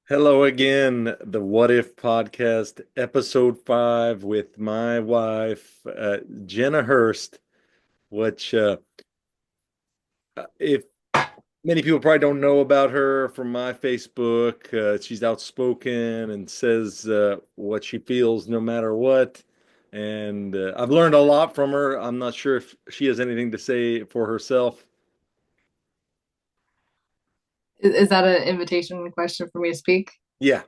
Hello again, the What If podcast, episode 5 with my wife, Jena Hurst, which, if many people probably don't know about her from my Facebook, she's outspoken and says what she feels no matter what. And I've learned a lot from her. I'm not sure if she has anything to say for herself. Is that an invitation question for me to speak? Yeah.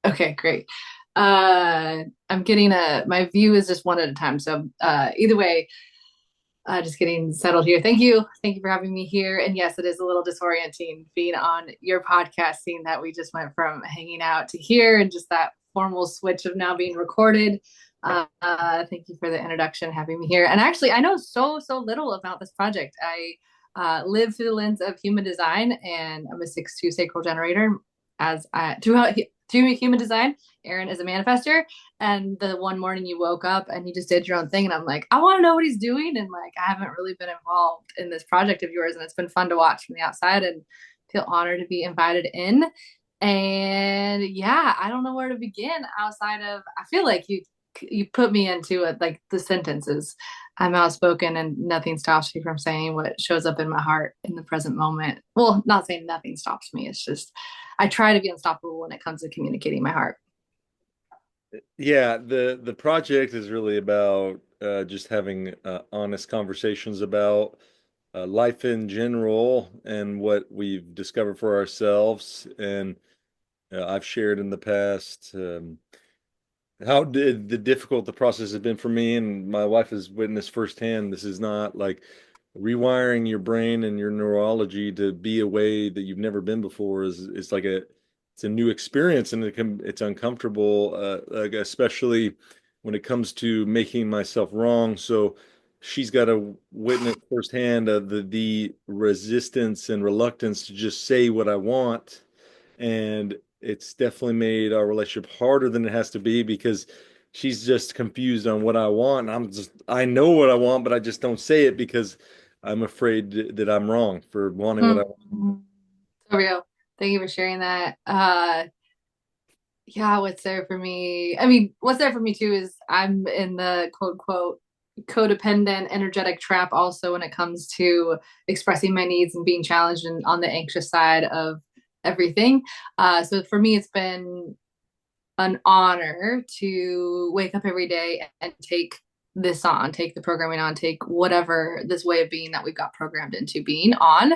Okay, great. I'm getting my view is just one at a time. So either way, just getting settled here. Thank you. Thank you for having me here. And yes, it is a little disorienting being on your podcast, seeing that we just went from hanging out to here and just that formal switch of now being recorded. Thank you for the introduction, having me here. And actually, I know so little about this project. I live through the lens of human design, and I'm a 6-2 sacral generator. Through human design, Aaron is a manifester, and the one morning you woke up and you just did your own thing, and I'm like, I want to know what he's doing, and like I haven't really been involved in this project of yours, and it's been fun to watch from the outside and feel honored to be invited in. And yeah, I don't know where to begin outside of, I feel like you put me into it, like the sentences. I'm outspoken and nothing stops me from saying what shows up in my heart in the present moment. Well, not saying nothing stops me, it's just I try to be unstoppable when it comes to communicating my heart. Yeah, the project is really about just having honest conversations about life in general and what we've discovered for ourselves. And I've shared in the past how did the difficult the process has been for me, and my wife has witnessed firsthand. This is not like rewiring your brain and your neurology to be a way that you've never been before. Is it's like it's a new experience, and it's uncomfortable, like especially when it comes to making myself wrong. So she's got to witness firsthand the resistance and reluctance to just say what I want, and it's definitely made our relationship harder than it has to be because she's just confused on what I want. And I know what I want, but I just don't say it because I'm afraid that I'm wrong for wanting what I want. Mm-hmm. So real. Thank you for sharing that. Yeah, what's there for me? I mean, what's there for me too is I'm in the quote quote codependent energetic trap also when it comes to expressing my needs and being challenged and on the anxious side of everything. So for me, it's been an honor to wake up every day and take this on, take the programming on, take whatever this way of being that we've got programmed into being on.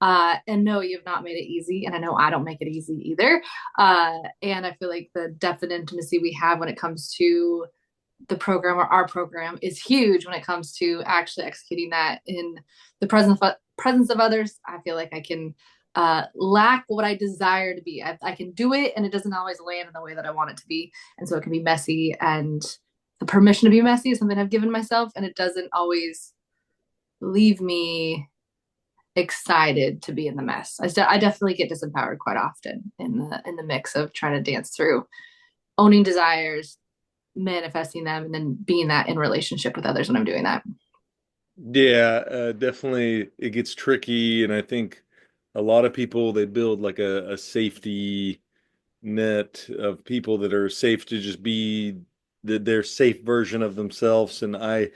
And no, you've not made it easy. And I know I don't make it easy either. And I feel like the depth and intimacy we have when it comes to the program or our program is huge when it comes to actually executing that in the presence of others. I feel like I can lack what I desire to be. I can do it, and it doesn't always land in the way that I want it to be, and so it can be messy. And the permission to be messy is something I've given myself, and it doesn't always leave me excited to be in the mess. I definitely get disempowered quite often in the mix of trying to dance through owning desires, manifesting them, and then being that in relationship with others when I'm doing that. Yeah, definitely it gets tricky. And I think a lot of people, they build like a safety net of people that are safe to just be their safe version of themselves. And I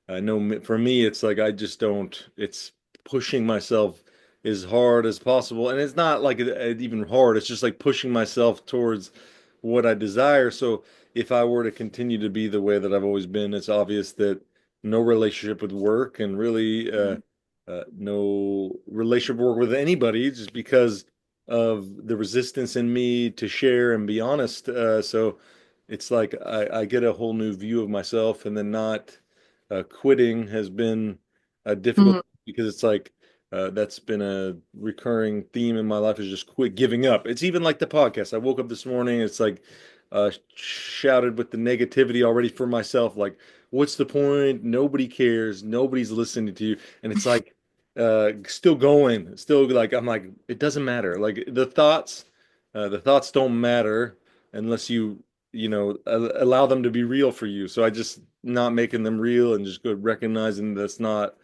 know for me, it's like I just don't, it's pushing myself as hard as possible. And it's not like even hard, it's just like pushing myself towards what I desire. So if I were to continue to be the way that I've always been, it's obvious that no relationship would work, and really no relationship would work with anybody just because of the resistance in me to share and be honest. So it's like I get a whole new view of myself, and then not quitting has been difficult Mm-hmm. because it's like that's been a recurring theme in my life, is just quit giving up. It's even like the podcast. I woke up this morning, it's like shouted with the negativity already for myself, like, what's the point? Nobody cares. Nobody's listening to you. And it's like still going, still like I'm like, it doesn't matter. Like the thoughts don't matter unless allow them to be real for you. So I just not making them real and just go recognizing that's not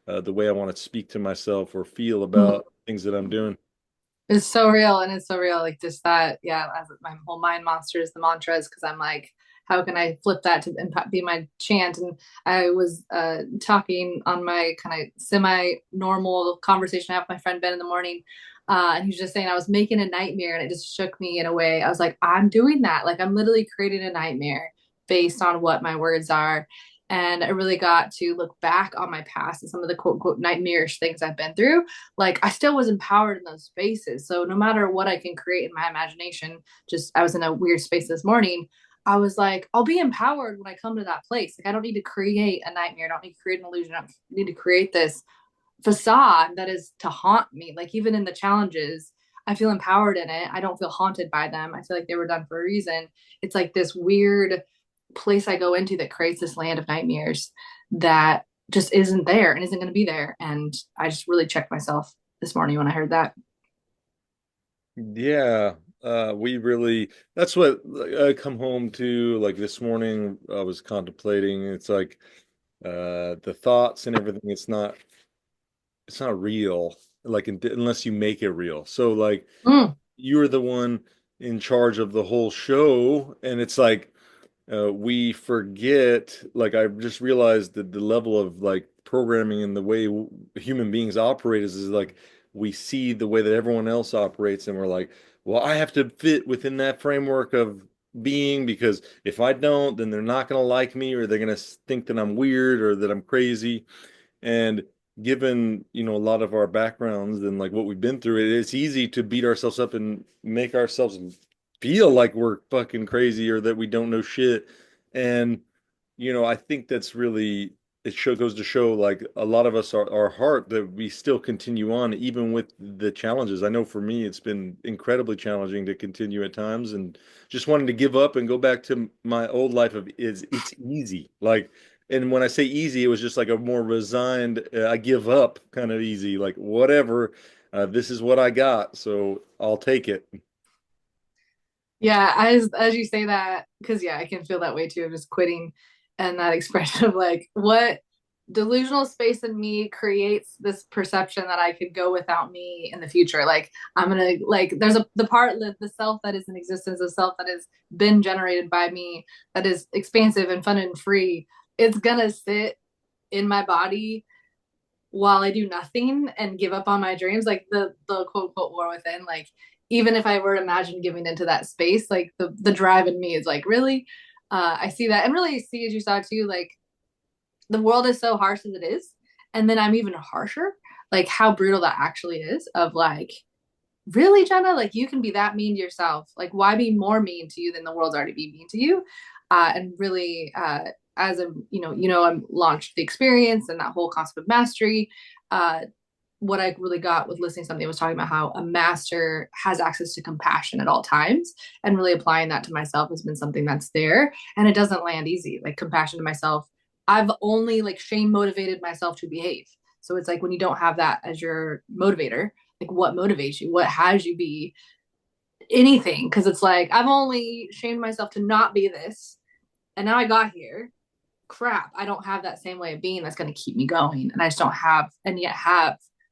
the way I want to speak to myself or feel about things that I'm doing. It's so real and it's so real. Like just that, yeah, as my whole mind monsters, the mantras, because I'm like, how can I flip that to impact, be my chant? And I was talking on my kind of semi-normal conversation I have with my friend Ben in the morning. And he was just saying I was making a nightmare and it just shook me in a way. I was like, I'm doing that. Like I'm literally creating a nightmare based on what my words are. And I really got to look back on my past and some of the quote, quote, nightmarish things I've been through. Like I still was empowered in those spaces. So no matter what I can create in my imagination, just I was in a weird space this morning. I was like, I'll be empowered when I come to that place. Like I don't need to create a nightmare. I don't need to create an illusion. I don't need to create this facade that is to haunt me. Like even in the challenges, I feel empowered in it. I don't feel haunted by them. I feel like they were done for a reason. It's like this weird place I go into that creates this land of nightmares that just isn't there and isn't going to be there. And I just really checked myself this morning when I heard that. Yeah, we really, that's what like, I come home to like this morning. I was contemplating. It's like the thoughts and everything. It's not real, like unless you make it real. So like Mm. you're the one in charge of the whole show, and it's like we forget, like I just realized that the level of like programming and the way human beings operate is like we see the way that everyone else operates and we're like, well, I have to fit within that framework of being because if I don't, then they're not going to like me or they're going to think that I'm weird or that I'm crazy. And given, a lot of our backgrounds and like what we've been through, it's easy to beat ourselves up and make ourselves feel like we're fucking crazy or that we don't know shit. And, I think that's really, goes to show like a lot of us are heart that we still continue on even with the challenges. I know for me, it's been incredibly challenging to continue at times and just wanting to give up and go back to my old life of is it's easy. Like, and when I say easy, it was just like a more resigned, I give up kind of easy, like whatever, this is what I got, so I'll take it. Yeah, as you say that, because yeah, I can feel that way too, of just quitting and that expression of like what delusional space in me creates this perception that I could go without me in the future. Like I'm gonna like there's the part the self that is in existence, the self that has been generated by me, that is expansive and fun and free. It's gonna sit in my body while I do nothing and give up on my dreams, like the quote quote war within, like even if I were to imagine giving into that space, like the drive in me is like really, I see that and really see as you saw too, like the world is so harsh as it is, and then I'm even harsher, like how brutal that actually is. Of like, really, Jenna, like you can be that mean to yourself. Like why be more mean to you than the world's already being mean to you? And really, as a I'm launched the experience and that whole concept of mastery. Uh, what I really got with listening to something was talking about how a master has access to compassion at all times, and really applying that to myself has been something that's there, and it doesn't land easy. Like compassion to myself, I've only like shame motivated myself to behave. So it's like when you don't have that as your motivator, like what motivates you, what has you be anything, because it's like I've only shamed myself to not be this, and now I got here. Crap, I don't have that same way of being that's going to keep me going, and I just don't have, and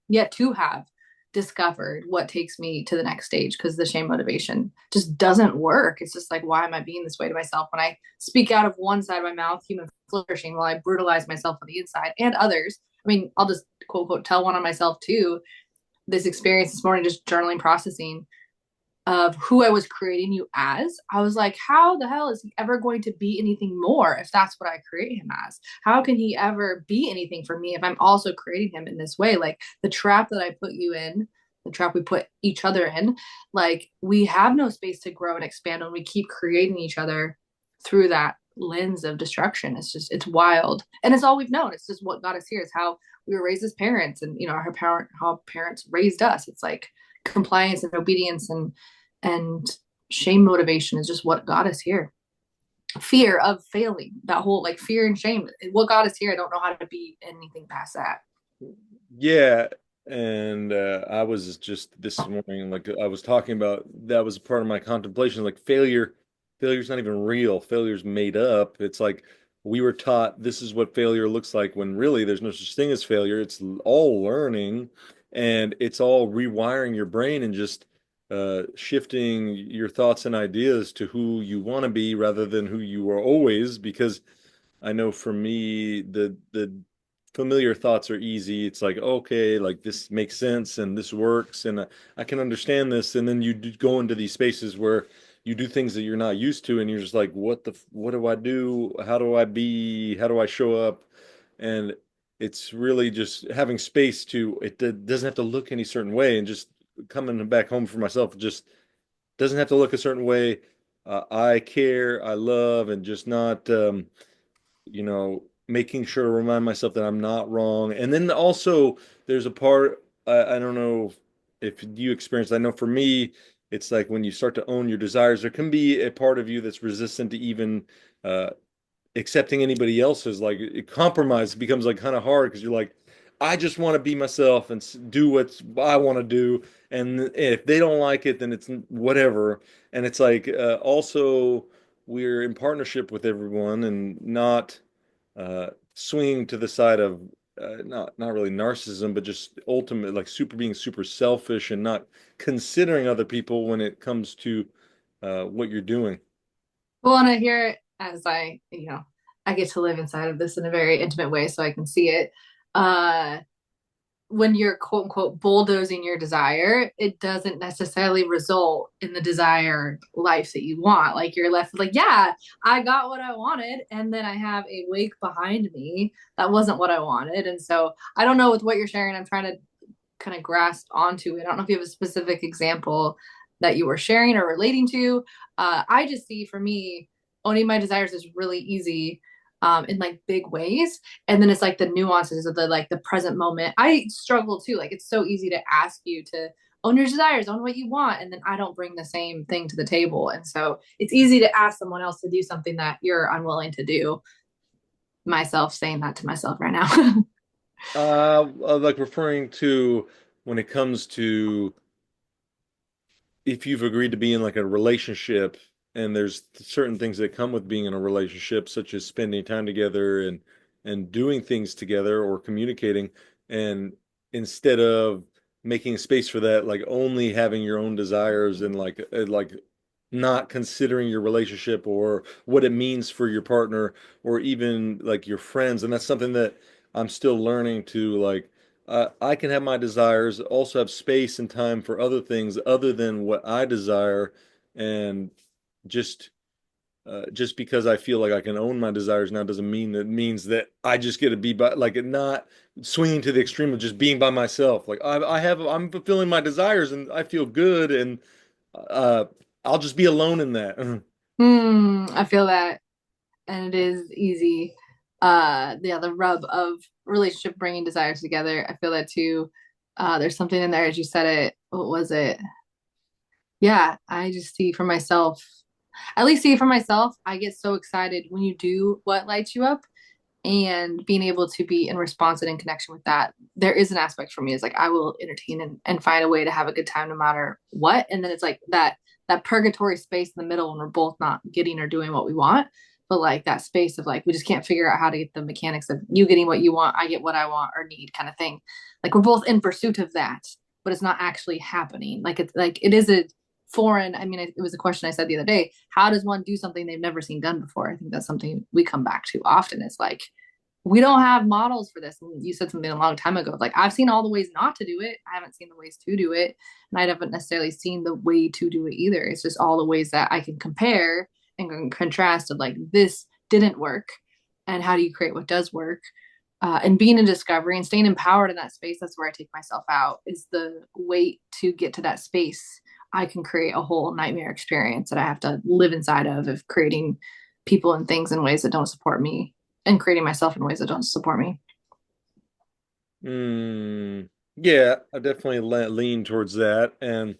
yet to have discovered what takes me to the next stage, because the shame motivation just doesn't work. It's just like, why am I being this way to myself when I speak out of one side of my mouth, human flourishing, while I brutalize myself on the inside and others? I mean, I'll just quote quote tell one on myself too. This experience this morning, just journaling, processing of who I was creating you as, I was like, how the hell is he ever going to be anything more if that's what I create him as? How can he ever be anything for me if I'm also creating him in this way? Like the trap that I put you in, the trap we put each other in, like we have no space to grow and expand when we keep creating each other through that lens of destruction. It's just, it's wild. And it's all we've known. It's just what got us here. It's how we were raised as parents, and how parents raised us. It's like compliance and obedience and shame motivation is just what got us here. Fear of failing, that whole like fear and shame, what got us here. I don't know how to be anything past that. Yeah, and I was just this morning, like I was talking about, that was part of my contemplation, like failure's not even real. Failure's made up. It's like we were taught this is what failure looks like when really there's no such thing as failure. It's all learning. and it's all rewiring your brain and just shifting your thoughts and ideas to who you want to be rather than who you are always. Because I know for me, the familiar thoughts are easy. It's like, okay, like this makes sense and this works and I can understand this. And then go into these spaces where you do things that you're not used to and you're just like, what do I do? How do I be? How do I show up? And it's really just having space to doesn't have to look any certain way, and just coming back home for myself just doesn't have to look a certain way. I care, I love, and just not making sure to remind myself that I'm not wrong. And then also there's a part, I don't know if you experienced, I know for me, it's like when you start to own your desires, there can be a part of you that's resistant to even uh, accepting anybody else's. Like compromise becomes like kind of hard because you're like, I just want to be myself and do what I want to do. And if they don't like it, then it's whatever. And it's like also we're in partnership with everyone and not swinging to the side of not really narcissism, but just ultimate like super being super selfish and not considering other people when it comes to what you're doing. Well, and I hear it as I get to live inside of this in a very intimate way so I can see it. Uh, when you're quote unquote bulldozing your desire, it doesn't necessarily result in the desired life that you want. Like you're left with like, yeah, I got what I wanted, and then I have a wake behind me that wasn't what I wanted. And so I don't know with what you're sharing. I'm trying to kind of grasp onto it. I don't know if you have a specific example that you were sharing or relating to. I just see for me, owning my desires is really easy in like big ways. And then it's like the nuances of the like the present moment. I struggle too. Like it's so easy to ask you to own your desires, own what you want. And then I don't bring the same thing to the table. And so it's easy to ask someone else to do something that you're unwilling to do. Myself saying that to myself right now. Like referring to when it comes to if you've agreed to be in like a relationship and there's certain things that come with being in a relationship, such as spending time together and doing things together or communicating, and instead of making space for that, like only having your own desires and like not considering your relationship or what it means for your partner or even like your friends. And that's something that I'm still learning to like I can have my desires, also have space and time for other things other than what I desire, and just just because I feel like I can own my desires now doesn't mean that means that I just get to be by like not swinging to the extreme of just being by myself. Like I'm fulfilling my desires and I feel good, and uh, I'll just be alone in that. I feel that, and it is easy. Yeah, the rub of relationship bringing desires together. I feel that too. There's something in there as you said it. What was it? Yeah, I just see for myself. At least see for myself. I get so excited when you do what lights you up, and being able to be in response and in connection with that. There is an aspect for me is like I will entertain and find a way to have a good time no matter what. And then it's like that purgatory space in the middle when we're both not getting or doing what we want. But like that space of like we just can't figure out how to get the mechanics of you getting what you want, I get what I want or need kind of thing. Like we're both in pursuit of that, but it's not actually happening. Like it's like it is a foreign. I mean, it was a question I said the other day. How does one do something they've never seen done before? I think that's something we come back to often. It's like we don't have models for this. And you said something a long time ago. Like I've seen all the ways not to do it. I haven't seen the ways to do it. And I haven't necessarily seen the way to do it either. It's just all the ways that I can compare and contrast of like this didn't work. And how do you create what does work? And being in discovery and staying empowered in that space, that's where I take myself out, is the wait to get to that space. I can create a whole nightmare experience that I have to live inside of creating people and things in ways that don't support me and creating myself in ways that don't support me. Yeah, I definitely lean towards that, and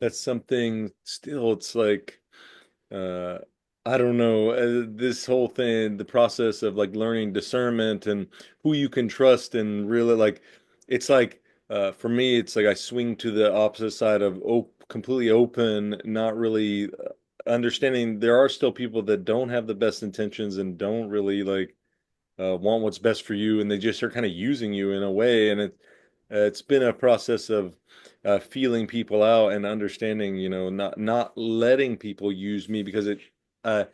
that's something still. It's like uh, I don't know, this whole thing, the process of like learning discernment and who you can trust, and really like it's like for me, it's like I swing to the opposite side of completely open, not really understanding. There are still people that don't have the best intentions and don't really like want what's best for you, and they just are kind of using you in a way, and It's been a process of feeling people out and understanding, not letting people use me because uh,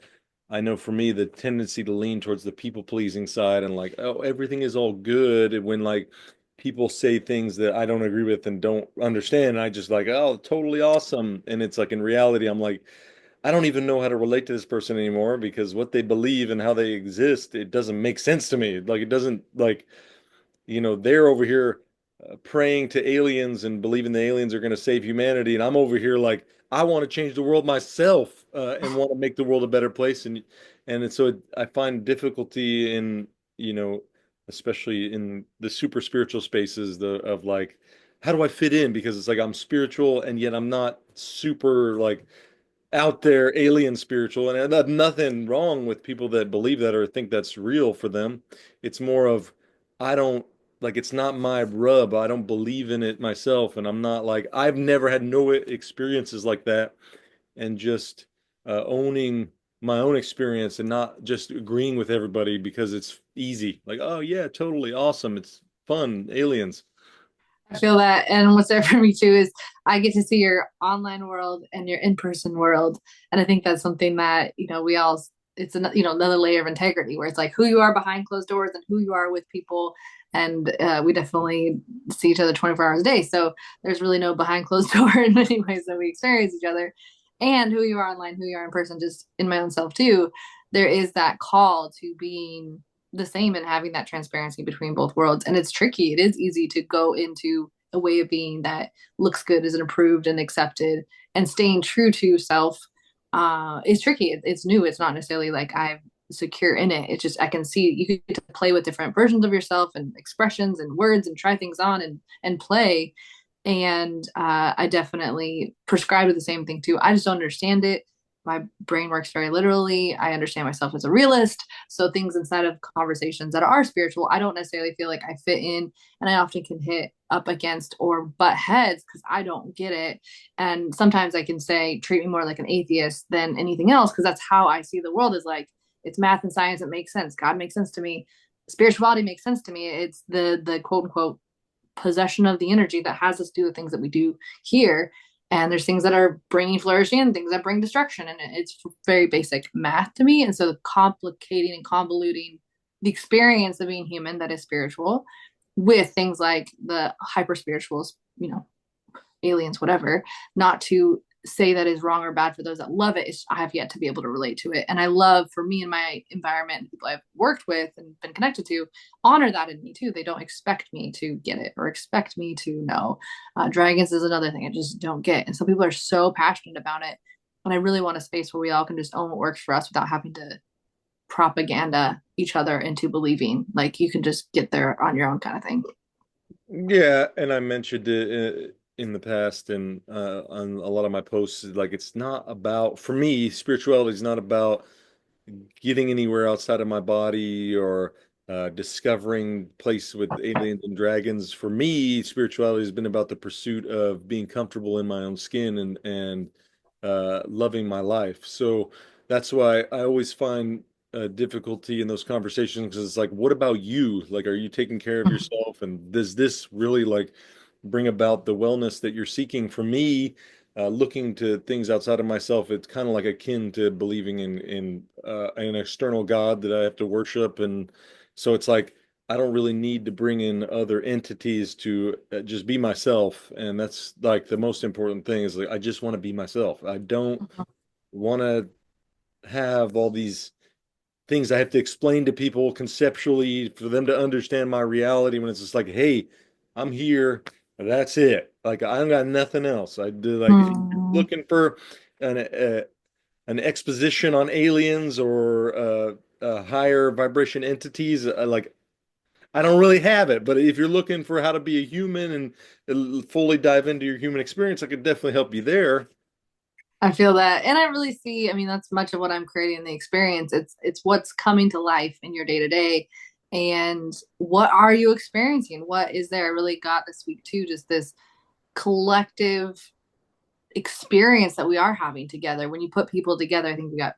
I know for me the tendency to lean towards the people pleasing side and like, oh, everything is all good. And when like people say things that I don't agree with and don't understand, I just like, oh, totally awesome. And it's like in reality, I'm like, I don't even know how to relate to this person anymore because what they believe and how they exist, it doesn't make sense to me. Like it doesn't like they're over here praying to aliens and believing the aliens are going to save humanity, and I'm over here like I want to change the world myself and want to make the world a better place, I find difficulty in you know, especially in the super spiritual spaces, the of like, how do I fit in? Because it's like I'm spiritual and yet I'm not super like out there alien spiritual, and nothing wrong with people that believe that or think that's real for them. It's more of I don't like it's not my rub. I don't believe in it myself, and I'm not like I've never had no experiences like that, and just owning my own experience and not just agreeing with everybody because it's easy. Like, oh yeah, totally awesome. It's fun, aliens. I feel that. And what's there for me too is I get to see your online world and your in-person world. And I think that's something that, we all, it's another layer of integrity where it's like who you are behind closed doors and who you are with people. And we definitely see each other 24 hours a day. So there's really no behind closed door in many ways that we experience each other. And who you are online, who you are in person, just in my own self too. There is that call to being the same and having that transparency between both worlds. And it's tricky. It is easy to go into a way of being that looks good, is approved and accepted, and staying true to self is tricky. It's new. It's not necessarily like I'm secure in it. It's just I can see you get to play with different versions of yourself and expressions and words and try things on and play. And I definitely prescribe to the same thing too. I just don't understand it. My brain works very literally. I understand myself as a realist. So things inside of conversations that are spiritual, I don't necessarily feel like I fit in. And I often can hit up against or butt heads because I don't get it. And sometimes I can say, treat me more like an atheist than anything else, because that's how I see the world is like it's math and science. It makes sense. God makes sense to me. Spirituality makes sense to me. It's the quote unquote possession of the energy that has us do the things that we do here. And there's things that are bringing flourishing and things that bring destruction. And it's very basic math to me. And so complicating and convoluting the experience of being human that is spiritual with things like the hyper spirituals, aliens, whatever, not to say that is wrong or bad for those that love it. I have yet to be able to relate to it. And I love for me and my environment and people I've worked with and been connected to honor that in me too. They don't expect me to get it or expect me to know. Dragons is another thing I just don't get. And some people are so passionate about it. And I really want a space where we all can just own what works for us without having to propaganda each other into believing like you can just get there on your own kind of thing. Yeah, and I mentioned it in the past and on a lot of my posts. Like, it's not about, for me, spirituality is not about getting anywhere outside of my body or discovering place with aliens and dragons. For me, spirituality has been about the pursuit of being comfortable in my own skin and loving my life. So that's why I always find difficulty in those conversations because it's like, what about you? Like, are you taking care of yourself? And does this really like bring about the wellness that you're seeking? For me, looking to things outside of myself, it's kind of like akin to believing in an external God that I have to worship, and so it's like I don't really need to bring in other entities to just be myself, and that's like the most important thing is like I just want to be myself. I don't want to have all these things I have to explain to people conceptually for them to understand my reality when it's just like, hey, I'm here. That's it. Like I got nothing else. I do like if you're Hmm. looking for an uh, an exposition on aliens or higher vibration entities. Like I don't really have it, but if you're looking for how to be a human and fully dive into your human experience, I could definitely help you there. I feel that. And I really see, I mean, that's much of what I'm creating in the experience. It's what's coming to life in your day to day. And what are you experiencing? What is there? I really got this week too, just this collective experience that we are having together. When you put people together, I think we got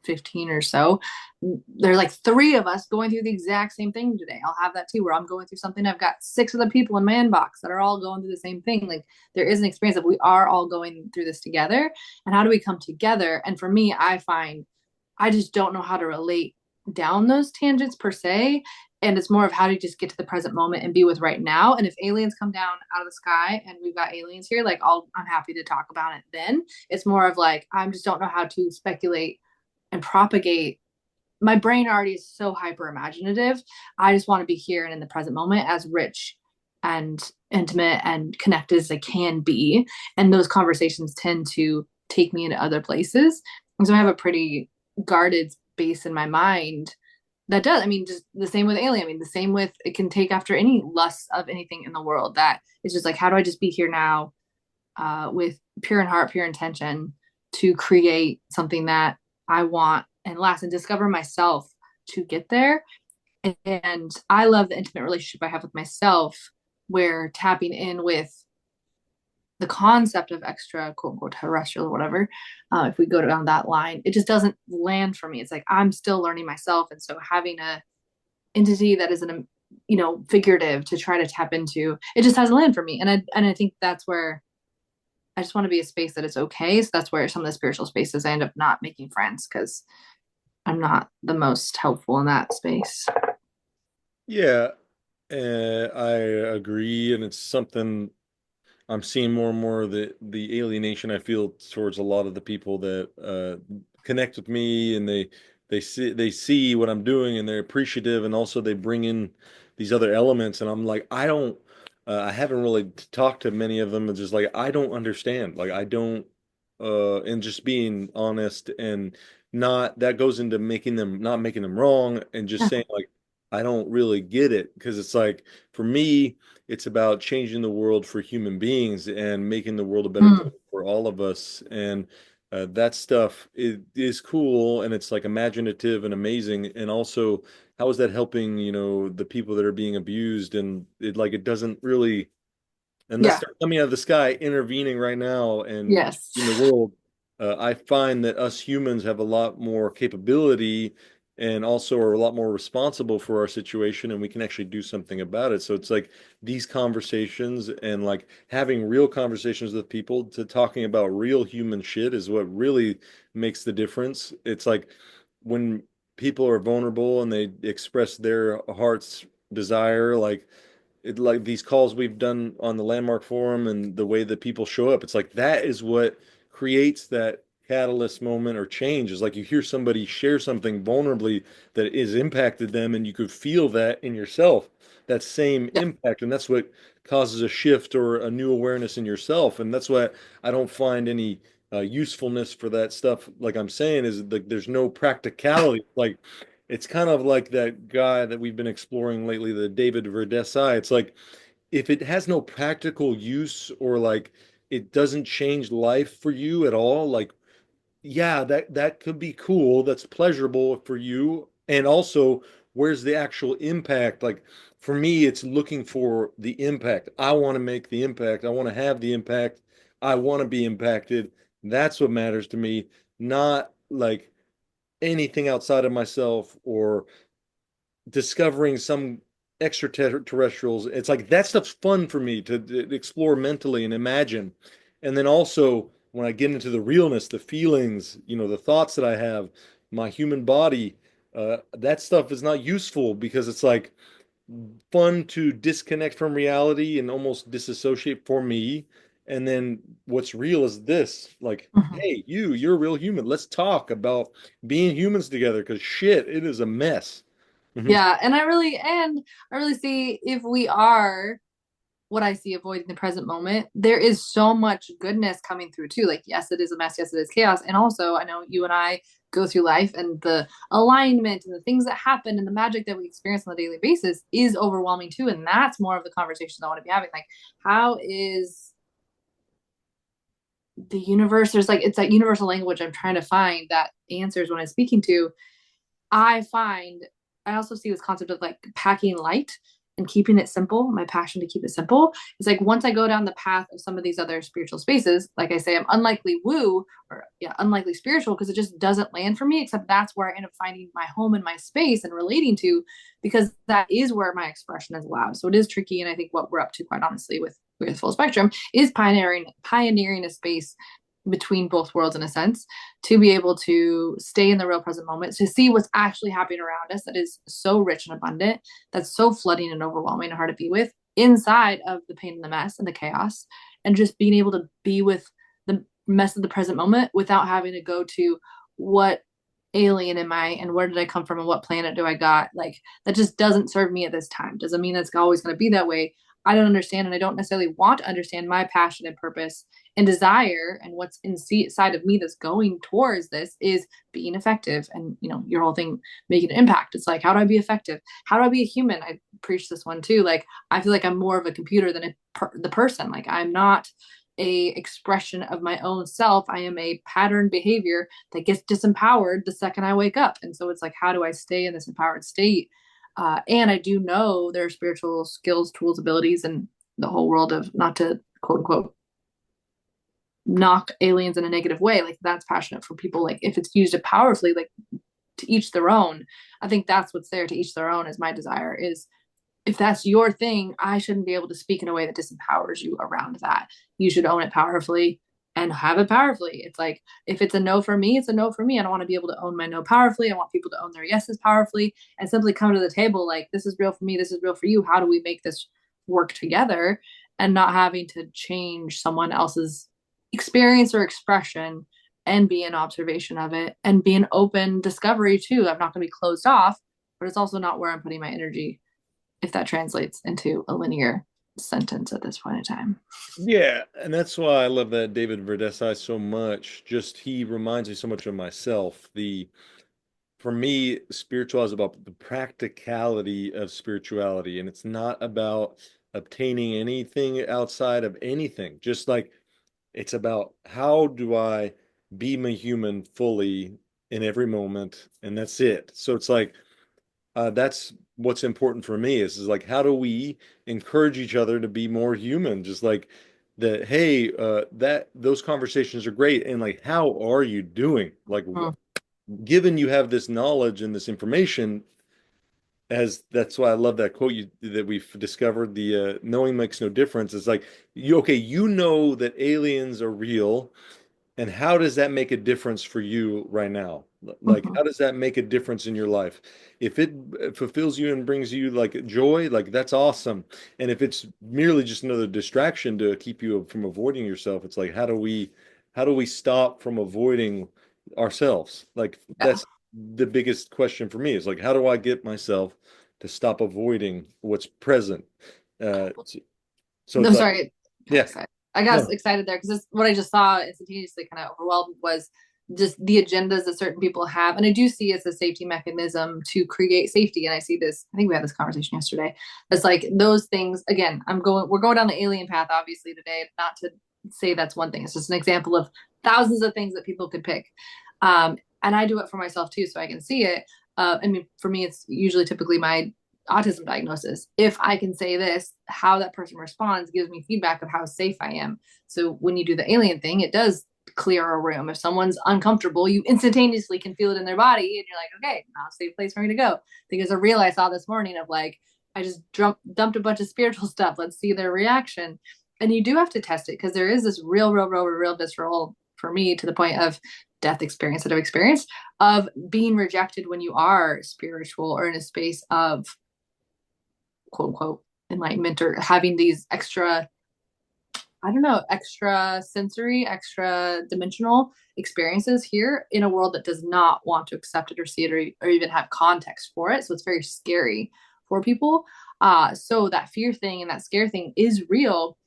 15 or so. There's like three of us going through the exact same thing today. I'll have that too, where I'm going through something. I've got six other people in my inbox that are all going through the same thing. Like there is an experience of we are all going through this together. And how do we come together? And for me, I find I just don't know how to relate down those tangents per se. And it's more of how to just get to the present moment and be with right now. And if aliens come down out of the sky and we've got aliens here, like I'm happy to talk about it then. It's more of like I just don't know how to speculate and propagate. My brain already is so hyper imaginative. I just want to be here and in the present moment, as rich and intimate and connected as I can be. And those conversations tend to take me into other places. And so I have a pretty guarded space in my mind that does. I mean, just the same with alien. I mean, the same with it can take after any lust of anything in the world. That is just like, how do I just be here now, with pure in heart, pure intention to create something that I want and last and discover myself to get there. And I love the intimate relationship I have with myself, where tapping in with the concept of extra quote unquote terrestrial or whatever, if we go down that line, it just doesn't land for me. It's like I'm still learning myself. And so having a entity that isn't a, figurative to try to tap into, it just hasn't landed for me. And I think that's where I just want to be a space that is okay. So that's where some of the spiritual spaces I end up not making friends because I'm not the most helpful in that space. Yeah, I agree, and it's something I'm seeing more and more of the alienation I feel towards a lot of the people that connect with me, and they see what I'm doing, and they're appreciative, and also they bring in these other elements, and I'm like, I haven't really talked to many of them. It's just like I don't understand, like I don't, and just being honest and not that goes into making them not making them wrong, and just Yeah. saying like I don't really get it because it's like for me it's about changing the world for human beings and making the world a better place Mm. for all of us. And that stuff is cool and it's like imaginative and amazing. And also, how is that helping, the people that are being abused? And it doesn't really, unless Yeah. they're coming out of the sky, intervening right now and Yes. in the world. I find that us humans have a lot more capability and also are a lot more responsible for our situation, and we can actually do something about it. So it's like these conversations and like having real conversations with people to talking about real human shit is what really makes the difference. It's like when people are vulnerable and they express their heart's desire, like these calls we've done on the Landmark Forum and the way that people show up, it's like that is what creates that catalyst moment or change. Is like you hear somebody share something vulnerably that is impacted them, and you could feel that in yourself, that same Yeah. impact, and that's what causes a shift or a new awareness in yourself. And that's why I don't find any usefulness for that stuff. Like I'm saying, is like there's no practicality. Like it's kind of like that guy that we've been exploring lately, the David Verdesai. It's like if it has no practical use or like it doesn't change life for you at all, like yeah, that could be cool. That's pleasurable for you. And also, where's the actual impact? Like for me, it's looking for the impact. I want to make the impact. I want to have the impact. I want to be impacted. That's what matters to me, not like anything outside of myself or discovering some extraterrestrials. It's like that stuff's fun for me to explore mentally and imagine. And then also when I get into the realness, the feelings, the thoughts that I have, my human body, that stuff is not useful because it's like fun to disconnect from reality and almost disassociate for me. And then what's real is this, like, Mhm. hey, you're a real human. Let's talk about being humans together because shit, it is a mess. Mhm. Yeah. And I really see if we are what I see avoiding the present moment, there is so much goodness coming through too. Like, yes, it is a mess. Yes, it is chaos. And also, I know you and I go through life and the alignment and the things that happen and the magic that we experience on a daily basis is overwhelming too. And that's more of the conversations I want to be having. Like, how is the universe? There's like, it's that universal language I'm trying to find that answers when I'm speaking to. I find I also see this concept of like packing light. and keeping it simple, my passion to keep it simple, is like once I go down the path of some of these other spiritual spaces, like I say, I'm unlikely woo or yeah, unlikely spiritual because it just doesn't land for me, except that's where I end up finding my home and my space and relating to, because that is where my expression is allowed. So it is tricky. And I think what we're up to, quite honestly, with full spectrum is pioneering a space between both worlds in a sense, to be able to stay in the real present moment, to see what's actually happening around us that is so rich and abundant, that's so flooding and overwhelming and hard to be with inside of the pain and the mess and the chaos, and just being able to be with the mess of the present moment without having to go to what alien am I and where did I come from and what planet do I got, like that just doesn't serve me at this time. Doesn't mean that's always going to be that way. I don't understand, and I don't necessarily want to understand my passion and purpose and desire, and what's inside of me that's going towards this is being effective. And your whole thing, making an impact, it's like, how do I be effective? How do I be a human? I preach this one too. Like, I feel like I'm more of a computer than the person. Like, I'm not a expression of my own self. I am a pattern behavior that gets disempowered the second I wake up. And so it's like, how do I stay in this empowered state? And I do know there are spiritual skills, tools, abilities, and the whole world of, not to quote unquote knock aliens in a negative way, like that's passionate for people, like if it's used powerfully, like to each their own. I think that's what's there, to each their own, is my desire. Is if that's your thing, I shouldn't be able to speak in a way that disempowers you around that. You should own it powerfully and have it powerfully. It's like, if it's a no for me, it's a no for me. I don't want to be able to own my no powerfully. I want people to own their yeses powerfully and simply come to the table like, this is real for me, this is real for you. How do we make this work together? And not having to change someone else's experience or expression, and be an observation of it and be an open discovery too. I'm not going to be closed off, but it's also not where I'm putting my energy, if that translates into a linear sentence at this point in time. Yeah, and that's why I love that David Verdesai so much. Just he reminds me so much of myself. The For me, spiritual is about the practicality of spirituality, and it's not about obtaining anything outside of anything. Just like it's about how do I be my human fully in every moment, and that's it. So it's like that's what's important for me is like how do we encourage each other to be more human? Just like that, hey, that those conversations are great, and like how are you doing? Like Mm, given you have this knowledge and this information, as that's why I love that quote that we've discovered, the knowing makes no difference. It's like you know that aliens are real, and how does that make a difference for you right now? Like, mhm. how does that make a difference in your life? If it fulfills you and brings you like joy, like that's awesome. And if it's merely just another distraction to keep you from avoiding yourself, it's like, how do we stop from avoiding ourselves? Like, Yeah. that's the biggest question for me is like, how do I get myself to stop avoiding what's present? So, so No, it's like, sorry. Got yeah, excited. I got no, excited there because what I just saw instantaneously kind of overwhelmed was just the agendas that certain people have. And I do see as a safety mechanism to create safety. And I see this, I think we had this conversation yesterday. It's like those things, again, we're going down the alien path, obviously, today, not to say that's one thing. It's just an example of thousands of things that people could pick. And I do it for myself too, so I can see it. I mean, for me, it's usually typically my autism diagnosis. If I can say this, how that person responds gives me feedback of how safe I am. So when you do the alien thing, it does clear a room. If someone's uncomfortable, you instantaneously can feel it in their body, and you're like, okay, now it's a safe place for me to go. Because a reel I saw this morning of like, I just dumped a bunch of spiritual stuff. Let's see their reaction. And you do have to test it because there is this real visceral, for me, to the point of death experience that I've experienced, of being rejected when you are spiritual or in a space of quote unquote enlightenment, or having these extra, I don't know, extra sensory, extra dimensional experiences here in a world that does not want to accept it or see it, or even have context for it. So it's very scary for people. So that fear thing and that scare thing is real.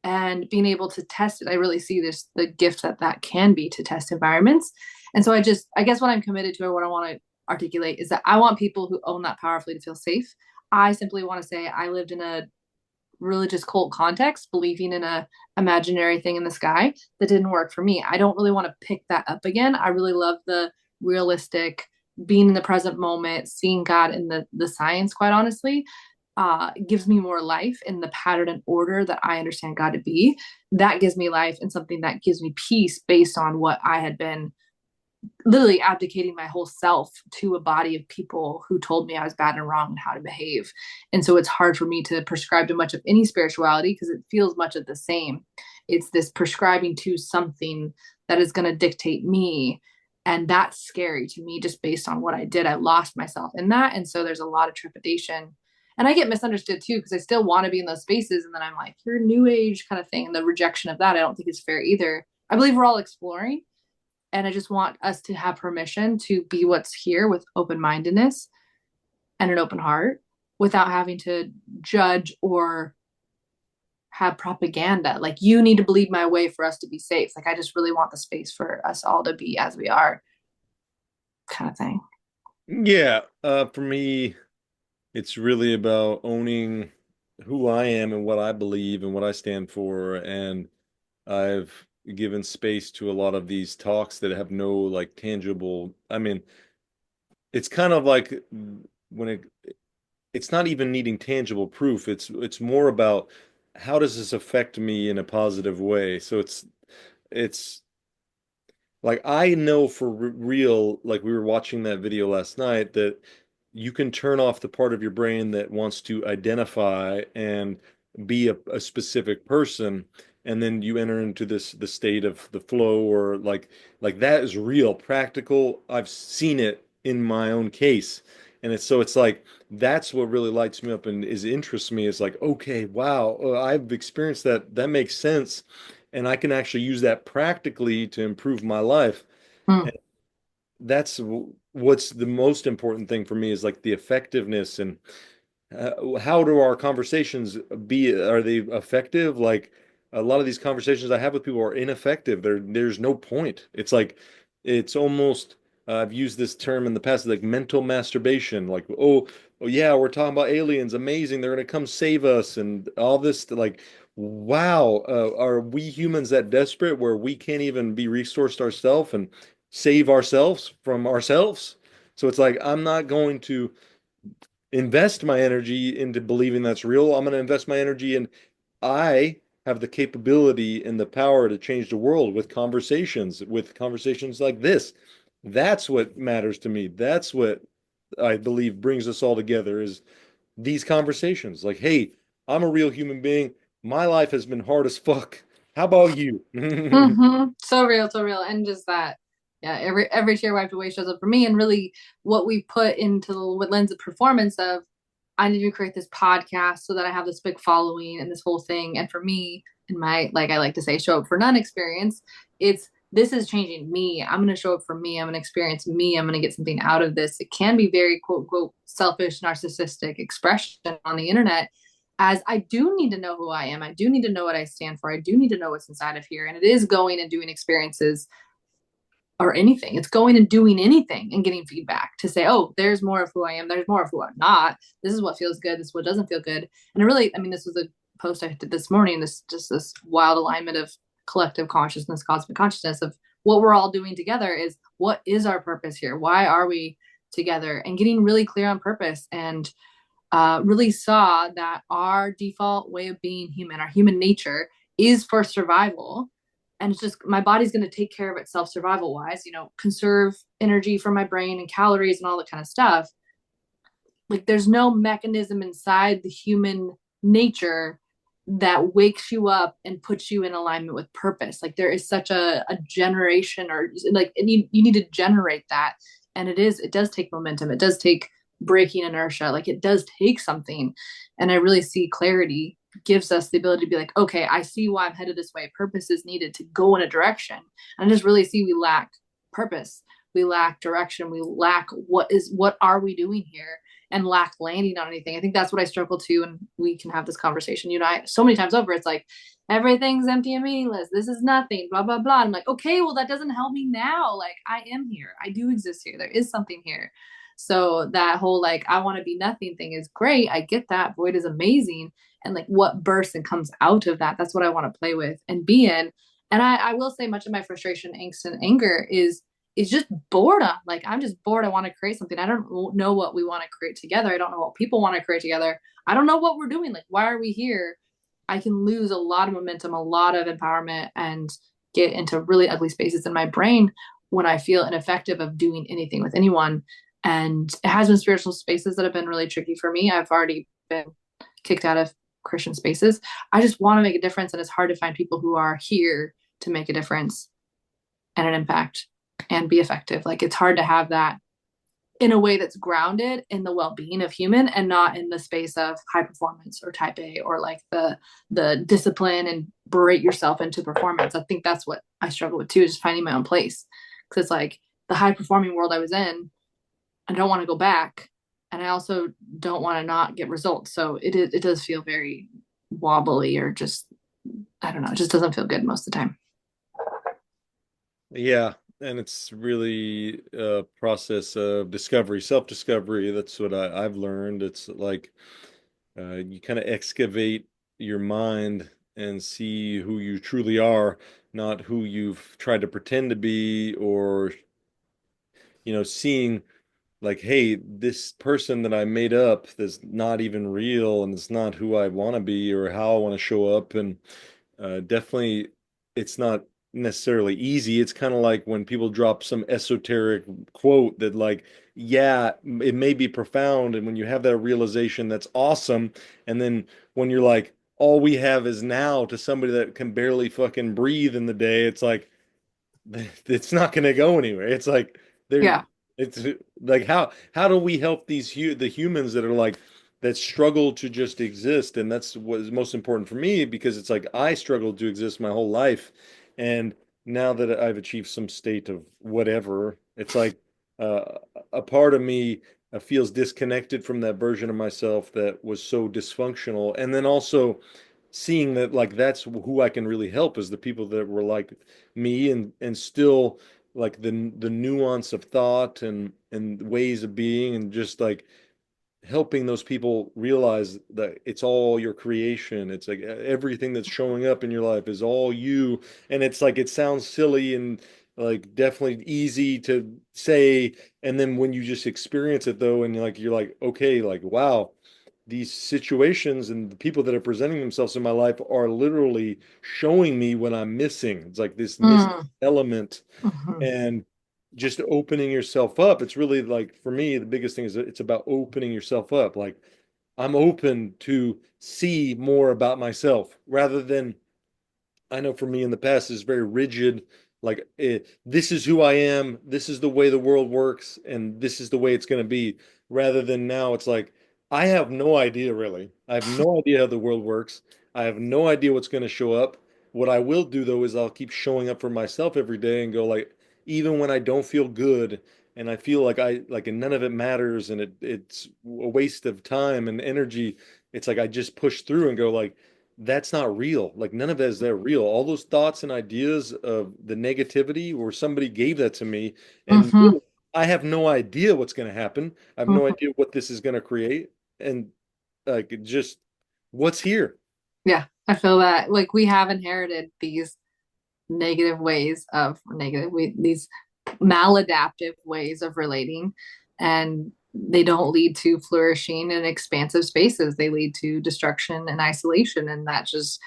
And being able to test it, I really see this, the gift that that can be, to test environments. And so I guess what I'm committed to, or what I want to articulate, is that I want people who own that powerfully to feel safe. I simply want to say I lived in a religious cult context, believing in a imaginary thing in the sky that didn't work for me. I don't really want to pick that up again. I really love the realistic, being in the present moment, seeing God in the science, quite honestly. gives me more life in the pattern and order that I understand God to be. That gives me life and something that gives me peace based on what I had been literally abdicating my whole self to a body of people who told me I was bad and wrong and how to behave. And so it's hard for me to prescribe to much of any spirituality because it feels much of the same. It's this prescribing to something that is going to dictate me. And that's scary to me just based on what I did. I lost myself in that. And so there's a lot of trepidation. And I get misunderstood too because I still want to be in those spaces. And then I'm like, you're new age kind of thing. And the rejection of that, I don't think is fair either. I believe we're all exploring, and I just want us to have permission to be what's here with open mindedness and an open heart without having to judge or have propaganda. Like, you need to believe my way for us to be safe. Like, I just really want the space for us all to be as we are, kind of thing. Yeah, for me, it's really about owning who I am and what I believe and what I stand for. And I've given space to a lot of these talks that have no like tangible, I mean, it's kind of like when it's not even needing tangible proof. It's more about how does this affect me in a positive way. So it's like I know for real, like we were watching that video last night, that you can turn off the part of your brain that wants to identify and be a specific person, and then you enter into the state of the flow, or like that is real, practical. I've seen it in my own case. And it's like that's what really lights me up and is interests me, is like, okay, wow, I've experienced that. That makes sense, and I can actually use that practically to improve my life. Mm. And that's what's the most important thing for me, is like the effectiveness. And how do our conversations be? Are they effective? Like a lot of these conversations I have with people are ineffective. There's no point. It's like it's almost I've used this term in the past, like mental masturbation. Like, oh yeah, we're talking about aliens, amazing, they're gonna come save us, and all this. Like, wow, are we humans that desperate where we can't even be resourced ourselves and save ourselves from ourselves? So it's like I'm not going to invest my energy into believing that's real. I'm going to invest my energy in I have the capability and the power to change the world with conversations like this. That's what matters to me. That's what I believe brings us all together, is these conversations. Like, hey, I'm a real human being. My life has been hard as fuck. How about you? Mm-hmm. So real, so real. And just that, yeah, every tear wiped away shows up for me. And really what we put into the lens of performance of, I need to create this podcast so that I have this big following and this whole thing. And for me, in my, like I like to say, show up for none experience, it's this is changing me. I'm going to show up for me. I'm going to experience me. I'm going to get something out of this. It can be very quote, quote, selfish, narcissistic expression on the internet, as I do need to know who I am. I do need to know what I stand for. I do need to know what's inside of here. And it is going and doing experiences or anything. It's going and doing anything and getting feedback to say, oh, there's more of who I am. There's more of who I'm not. This is what feels good. This is what doesn't feel good. And it really, I mean, this was a post I did this morning. This just this wild alignment of collective consciousness, cosmic consciousness of what we're all doing together is what is our purpose here? Why are we together? And getting really clear on purpose and really saw that our default way of being human, our human nature, is for survival. And it's just my body's going to take care of itself survival wise, conserve energy for my brain and calories and all that kind of stuff. Like, there's no mechanism inside the human nature that wakes you up and puts you in alignment with purpose. Like, there is such a generation, or like, you need to generate that. And it does take momentum. It does take breaking inertia. Like, it does take something. And I really see clarity gives us the ability to be like, okay, I see why I'm headed this way. Purpose is needed to go in a direction. And I just really see we lack purpose. We lack direction. We lack what are we doing here, and lack landing on anything. I think that's what I struggle to. And we can have this conversation, you and I, so many times over. It's like, everything's empty and meaningless. This is nothing, blah, blah, blah. I'm like, okay, well, that doesn't help me now. Like, I am here. I do exist here. There is something here. So that whole, like, I want to be nothing thing is great. I get that. Void is amazing. And like what bursts and comes out of that, that's what I want to play with and be in. And I will say much of my frustration, angst, and anger is is just boredom. Like I'm just bored. I want to create something. I don't know what we want to create together. I don't know what people want to create together. I don't know what we're doing. Like, why are we here? I can lose a lot of momentum, a lot of empowerment, and get into really ugly spaces in my brain when I feel ineffective of doing anything with anyone. And it has been spiritual spaces that have been really tricky for me. I've already been kicked out of Christian spaces. I just want to make a difference, and it's hard to find people who are here to make a difference and an impact and be effective. Like it's hard to have that in a way that's grounded in the well-being of human and not in the space of high performance or type A or like the discipline and berate yourself into performance. I think that's what I struggle with too, is just finding my own place. Because it's like the high performing world I was in, I don't want to go back. And I also don't want to not get results. So it does feel very wobbly or just, I don't know, it just doesn't feel good most of the time. Yeah, and it's really a process of discovery, self-discovery. That's what I've learned. It's like you kind of excavate your mind and see who you truly are, not who you've tried to pretend to be, or seeing like, hey, this person that I made up that's not even real and it's not who I want to be or how I want to show up. And definitely, it's not necessarily easy. It's kind of like when people drop some esoteric quote that, like, yeah, it may be profound. And when you have that realization, that's awesome. And then when you're like, all we have is now to somebody that can barely fucking breathe in the day, it's like, it's not going to go anywhere. It's like they're Yeah. it's like how do we help the humans that are like that struggle to just exist? And that's what is most important for me, because it's like I struggled to exist my whole life, and now that I've achieved some state of whatever, it's like uh, a part of me feels disconnected from that version of myself that was so dysfunctional, and then also seeing that like that's who I can really help is the people that were like me, and still like the nuance of thought and ways of being, and just like helping those people realize that it's all your creation. It's like everything that's showing up in your life is all you. And it's like it sounds silly and like definitely easy to say, and then when you just experience it though, and like you're like, okay, like wow, these situations and the people that are presenting themselves in my life are literally showing me what I'm missing. It's like this missing Mm. element, Mm-hmm. and just opening yourself up. It's really like for me, the biggest thing is that it's about opening yourself up. Like I'm open to see more about myself rather than, I know for me in the past is very rigid. Like this is who I am. This is the way the world works, and this is the way it's going to be. Rather than now, it's like I have no idea really. I have no idea how the world works. I have no idea what's going to show up. What I will do though is I'll keep showing up for myself every day and go like, even when I don't feel good and I feel like and none of it matters and it's a waste of time and energy. It's like I just push through and go like, that's not real. Like none of that is that real. All those thoughts and ideas of the negativity, or somebody gave that to me, and Mm-hmm. really, I have no idea what's going to happen. I have no Mm-hmm. idea what this is going to create, and like just what's here. Yeah, I feel that like we have inherited these negative ways of these maladaptive ways of relating, and they don't lead to flourishing and expansive spaces. They lead to destruction and isolation, and that just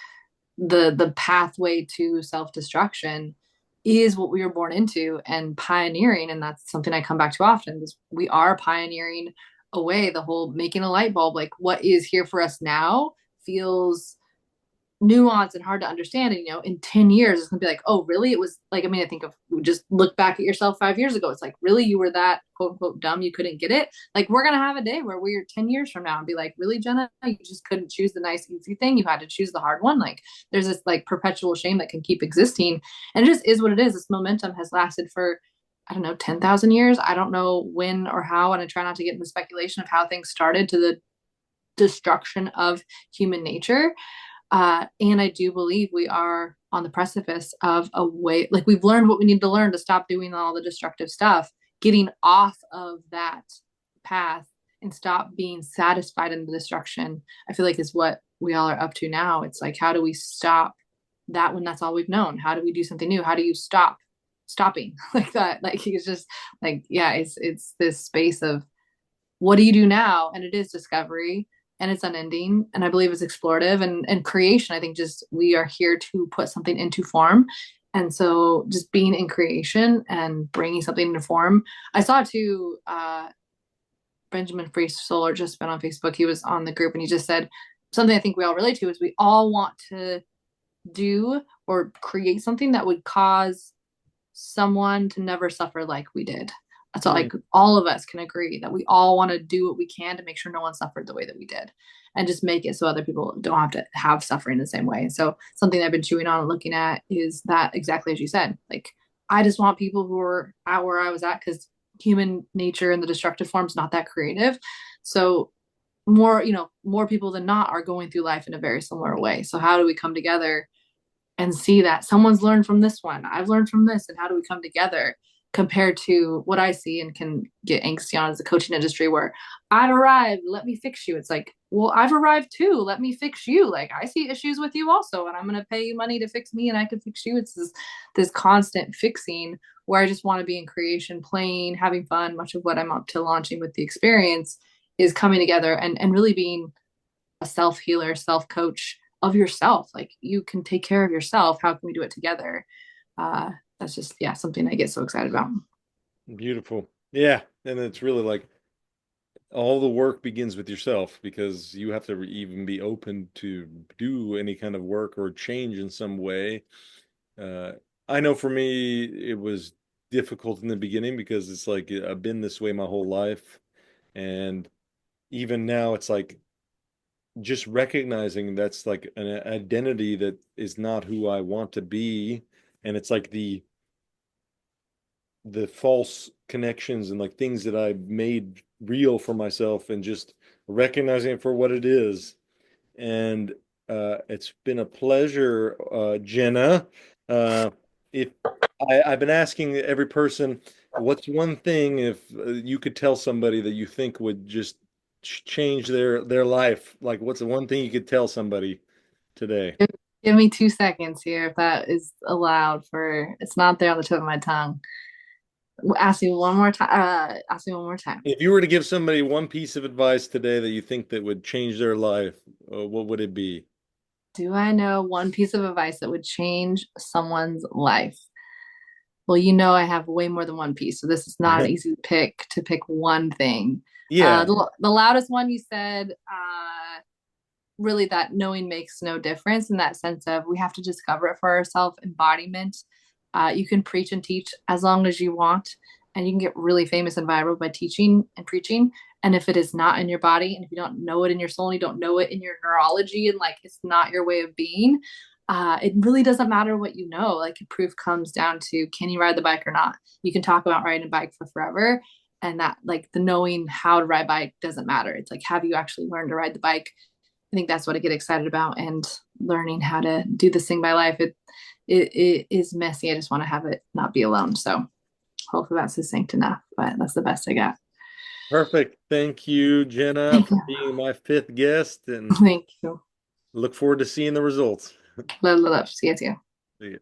the pathway to self-destruction is what we were born into and pioneering. And that's something I come back to often, is we are pioneering away the whole making a light bulb. Like what is here for us now feels nuanced and hard to understand. And, in 10 years, it's gonna be like, oh, really? It was like, I mean, I think of just look back at yourself 5 years ago. It's like, really, you were that quote unquote dumb, you couldn't get it. Like, we're gonna have a day where we're 10 years from now and be like, really, Jenna, you just couldn't choose the nice, easy thing. You had to choose the hard one. Like, there's this like perpetual shame that can keep existing. And it just is what it is. This momentum has lasted for, I don't know, 10,000 years. I don't know when or how. And I try not to get into speculation of how things started to the destruction of human nature. And I do believe we are on the precipice of a way, like we've learned what we need to learn to stop doing all the destructive stuff, getting off of that path and stop being satisfied in the destruction. I feel like is what we all are up to now. It's like, how do we stop that when that's all we've known? How do we do something new? How do you stop stopping like that. Like it's just like, yeah, it's this space of what do you do now? And it is discovery and it's unending. And I believe it's explorative and creation. I think just we are here to put something into form. And so just being in creation and bringing something into form. I saw too, Benjamin Free Solar just been on Facebook. He was on the group and he just said something I think we all relate to is we all want to do or create something that would cause someone to never suffer like we did. So Mm, like all of us can agree that we all want to do what we can to make sure no one suffered the way that we did and just make it so other people don't have to have suffering the same way. And so something I've been chewing on and looking at is that exactly as you said, like I just want people who are at where I was at because human nature in the destructive form is not that creative. So more, more people than not are going through life in a very similar way. So how do we come together and see that someone's learned from this one. I've learned from this. And how do we come together compared to what I see and can get angsty on as a coaching industry where I've arrived, let me fix you. It's like, well, I've arrived too. Let me fix you. Like I see issues with you also, and I'm going to pay you money to fix me and I can fix you. It's this constant fixing where I just want to be in creation, playing, having fun. Much of what I'm up to launching with the experience is coming together and really being a self healer, self coach of yourself. Like you can take care of yourself. How can we do it together? Uh, that's just, yeah, something I get so excited about. beautiful. Yeah. And it's really like all the work begins with yourself because you have to even be open to do any kind of work or change in some way. Uh, I know for me, it was difficult in the beginning because it's like I've been this way my whole life. And even now, it's like just recognizing that's like an identity that is not who I want to be. And it's like the false connections and like things that I've made real for myself and just recognizing it for what it is. And it's been a pleasure, Jenna. If I've been asking every person, what's one thing if you could tell somebody that you think would just change their life? Like, what's the one thing you could tell somebody today? Give me 2 seconds here if that is allowed for it's not there on the tip of my tongue. Ask me one more time. Ask me one more time. If you were to give somebody one piece of advice today that you think that would change their life, what would it be? Do I know one piece of advice that would change someone's life? Well, I have way more than one piece, so this is not an easy pick to pick one thing. Yeah. The loudest one you said, really that knowing makes no difference in that sense of we have to discover it for ourselves, embodiment. You can preach and teach as long as you want, and you can get really famous and viral by teaching and preaching. And if it is not in your body, and if you don't know it in your soul, and you don't know it in your neurology, and like it's not your way of being, it really doesn't matter what you know. Like proof comes down to can you ride the bike or not? You can talk about riding a bike for forever. And that like the knowing how to ride a bike doesn't matter. It's like, have you actually learned to ride the bike? I think that's what I get excited about and learning how to do this thing by life. It is messy. I just want to have it not be alone. So hopefully that's succinct enough, but that's the best I got. Perfect. Thank you, Jenna, Thank for you. being my fifth guest and Thank you. look forward to seeing the results. Love, love, love. See you too. See ya.